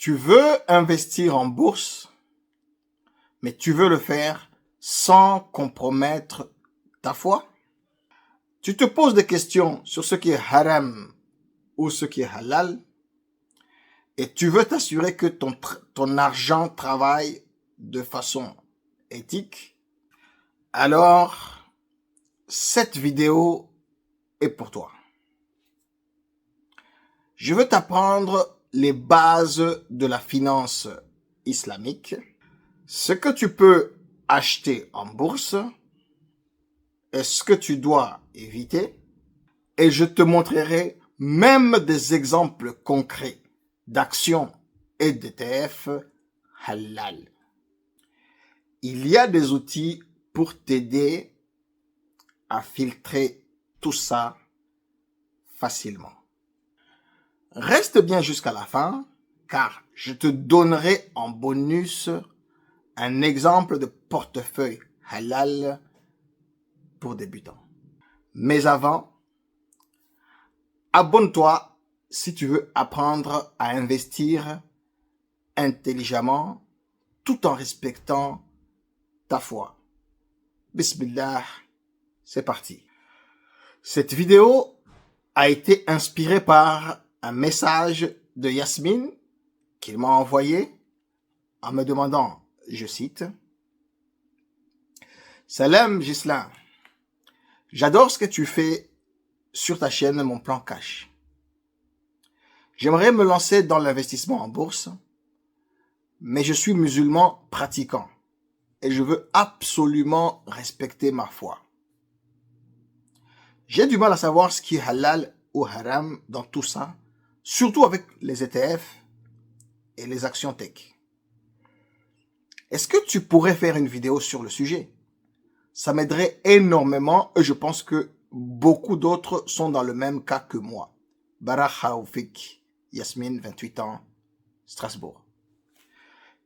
Tu veux investir en bourse, mais tu veux le faire sans compromettre ta foi? Tu te poses des questions sur ce qui est haram ou ce qui est halal, et tu veux t'assurer que ton argent travaille de façon éthique, alors cette vidéo est pour toi. Je veux t'apprendre les bases de la finance islamique, ce que tu peux acheter en bourse et ce que tu dois éviter, et je te montrerai même des exemples concrets d'actions et d'ETF halal. Il y a des outils pour t'aider à filtrer tout ça facilement. Reste bien jusqu'à la fin, car je te donnerai en bonus un exemple de portefeuille halal pour débutants. Mais avant, abonne-toi si tu veux apprendre à investir intelligemment tout en respectant ta foi. Bismillah, c'est parti. Cette vidéo a été inspirée par un message de Yasmine qu'il m'a envoyé en me demandant, je cite, « Salam Ghislain, j'adore ce que tu fais sur ta chaîne Mon Plan Cash. J'aimerais me lancer dans l'investissement en bourse, mais je suis musulman pratiquant et je veux absolument respecter ma foi. J'ai du mal à savoir ce qui est halal ou haram dans tout ça, surtout avec les ETF et les actions tech. Est-ce que tu pourrais faire une vidéo sur le sujet? Ça m'aiderait énormément et je pense que beaucoup d'autres sont dans le même cas que moi. Barak Haoufik, Yasmine, 28 ans, Strasbourg.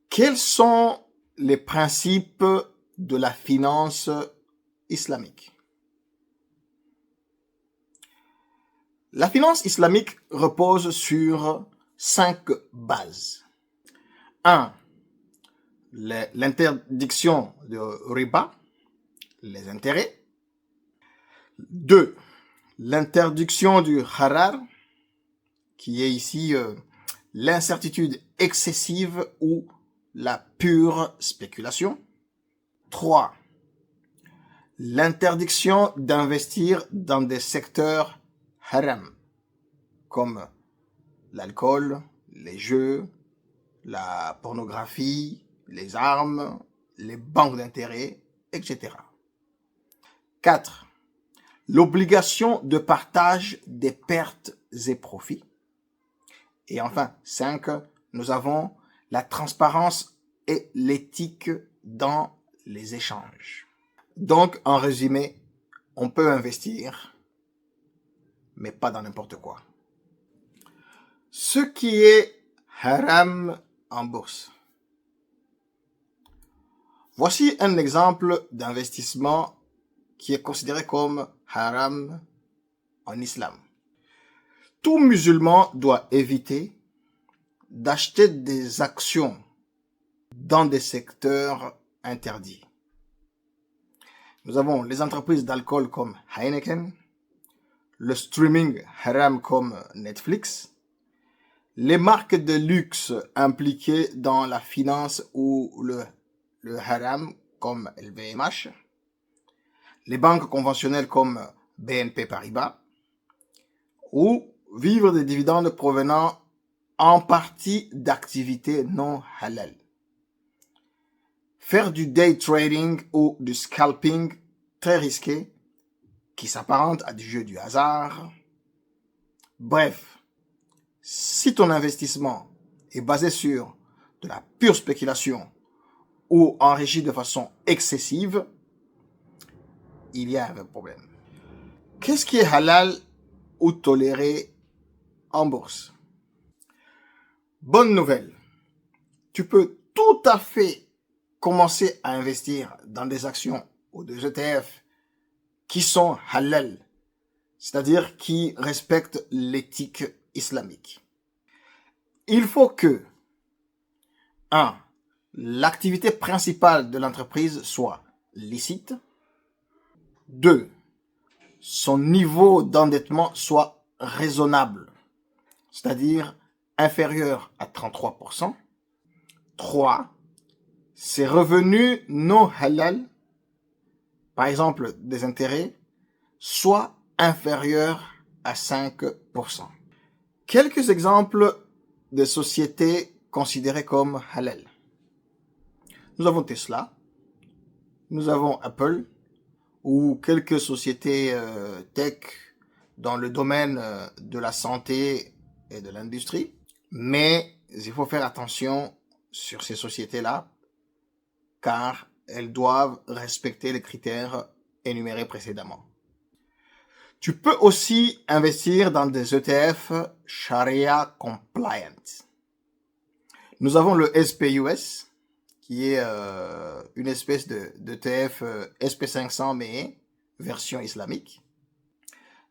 Quels sont les principes de la finance islamique? La finance islamique repose sur 5 bases. 1. L'interdiction de riba, les intérêts. 2. L'interdiction du harar, qui est ici l'incertitude excessive ou la pure spéculation. 3. L'interdiction d'investir dans des secteurs haram, comme l'alcool, les jeux, la pornographie, les armes, les banques d'intérêt, etc. 4. L'obligation de partage des pertes et profits. Et enfin, 5. Nous avons la transparence et l'éthique dans les échanges. Donc, en résumé, on peut investir, mais pas dans n'importe quoi. Ce qui est haram en bourse. Voici un exemple d'investissement qui est considéré comme haram en islam. Tout musulman doit éviter d'acheter des actions dans des secteurs interdits. Nous avons les entreprises d'alcool comme Heineken, le streaming haram comme Netflix, les marques de luxe impliquées dans la finance ou le haram comme LVMH, les banques conventionnelles comme BNP Paribas, ou vivre des dividendes provenant en partie d'activités non halal. Faire du day trading ou du scalping très risqué qui s'apparente à du jeu du hasard. Bref, si ton investissement est basé sur de la pure spéculation ou enrichi de façon excessive, il y a un problème. Qu'est-ce qui est halal ou toléré en bourse? Bonne nouvelle, tu peux tout à fait commencer à investir dans des actions ou des ETF qui sont halal, c'est-à-dire qui respectent l'éthique islamique. Il faut que 1. L'activité principale de l'entreprise soit licite. 2. Son niveau d'endettement soit raisonnable, c'est-à-dire inférieur à 33%. 3. Ses revenus non halal, par exemple des intérêts, soient inférieurs à 5%. Quelques exemples de sociétés considérées comme halal. Nous avons Tesla, nous avons Apple, ou quelques sociétés tech dans le domaine de la santé et de l'industrie. Mais il faut faire attention sur ces sociétés-là, car elles doivent respecter les critères énumérés précédemment. Tu peux aussi investir dans des ETF Sharia compliant. Nous avons le SPUS, qui est une espèce d'ETF SP500 mais version islamique.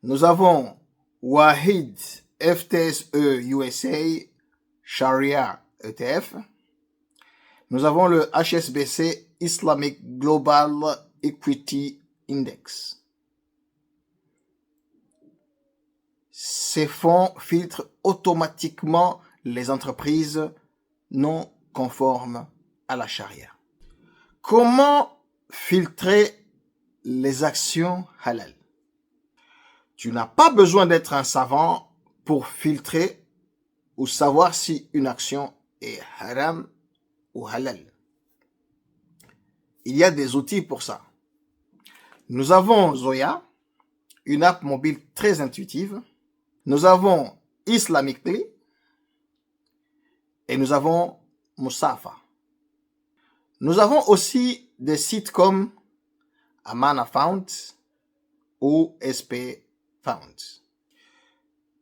Nous avons Wahid FTSE USA Sharia ETF. Nous avons le HSBC Islamic Global Equity Index. Ces fonds filtrent automatiquement les entreprises non conformes à la charia. Comment filtrer les actions halal? Tu n'as pas besoin d'être un savant pour filtrer ou savoir si une action est haram ou halal. Il y a des outils pour ça. Nous avons Zoya, une app mobile très intuitive. Nous avons Islamically et nous avons Musafa. Nous avons aussi des sites comme Amana Found ou SP Found.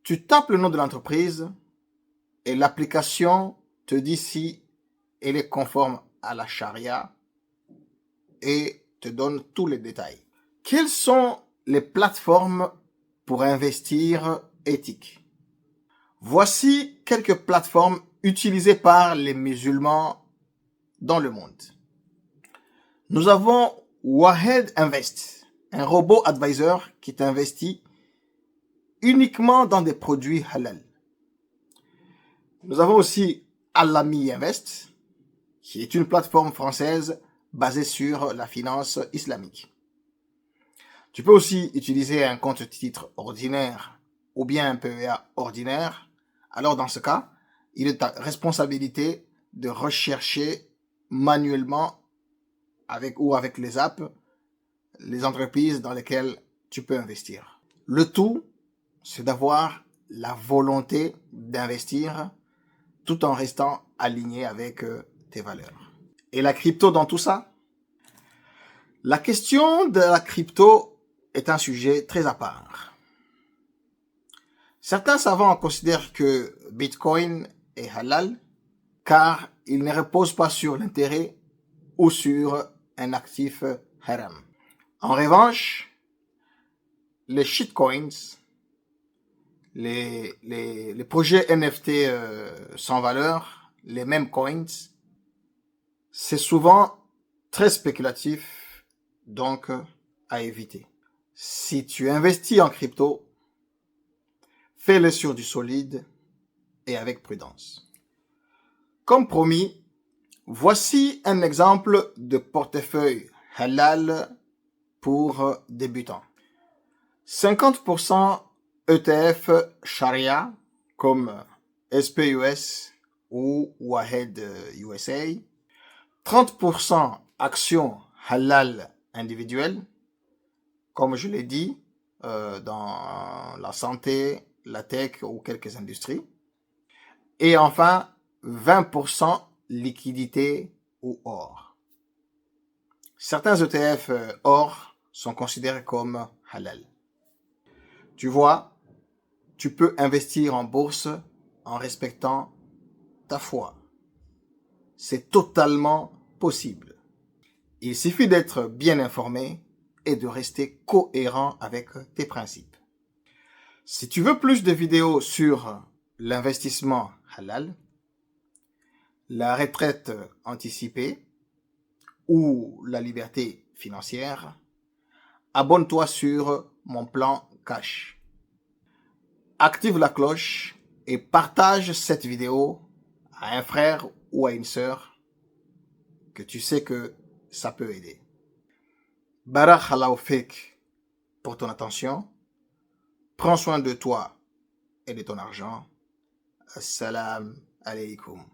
Tu tapes le nom de l'entreprise et l'application te dit si elle est conforme à la charia et te donne tous les détails. Quelles sont les plateformes pour investir éthiques? Voici quelques plateformes utilisées par les musulmans dans le monde. Nous avons Wahed Invest, un robot advisor qui t'investit uniquement dans des produits halal. Nous avons aussi Alami Invest, qui est une plateforme française basée sur la finance islamique. Tu peux aussi utiliser un compte titre ordinaire ou bien un PEA ordinaire. Alors dans ce cas, il est ta responsabilité de rechercher manuellement avec les apps, les entreprises dans lesquelles tu peux investir. Le tout, c'est d'avoir la volonté d'investir tout en restant aligné avec tes valeurs. Et la crypto dans tout ça? La question de la crypto est un sujet très à part. Certains savants considèrent que Bitcoin est halal car il ne repose pas sur l'intérêt ou sur un actif haram. En revanche, les shitcoins, les projets NFT sans valeur, les mêmes coins, c'est souvent très spéculatif, donc à éviter. Si tu investis en crypto, fais-le sur du solide et avec prudence. Comme promis, voici un exemple de portefeuille halal pour débutants. 50% ETF Sharia comme SPUS ou Wahed USA. 30% actions halal individuelles, comme je l'ai dit, dans la santé, la tech ou quelques industries. Et enfin, 20% liquidité ou or. Certains ETF or sont considérés comme halal. Tu vois, tu peux investir en bourse en respectant ta foi. C'est totalement possible. Il suffit d'être bien informé et de rester cohérent avec tes principes. Si tu veux plus de vidéos sur l'investissement halal, la retraite anticipée ou la liberté financière, abonne-toi sur mon plan cash. Active la cloche et partage cette vidéo à un frère ou à une sœur que tu sais que ça peut aider. Barakallahu fik pour ton attention. Prends soin de toi et de ton argent. Assalamu alaikum.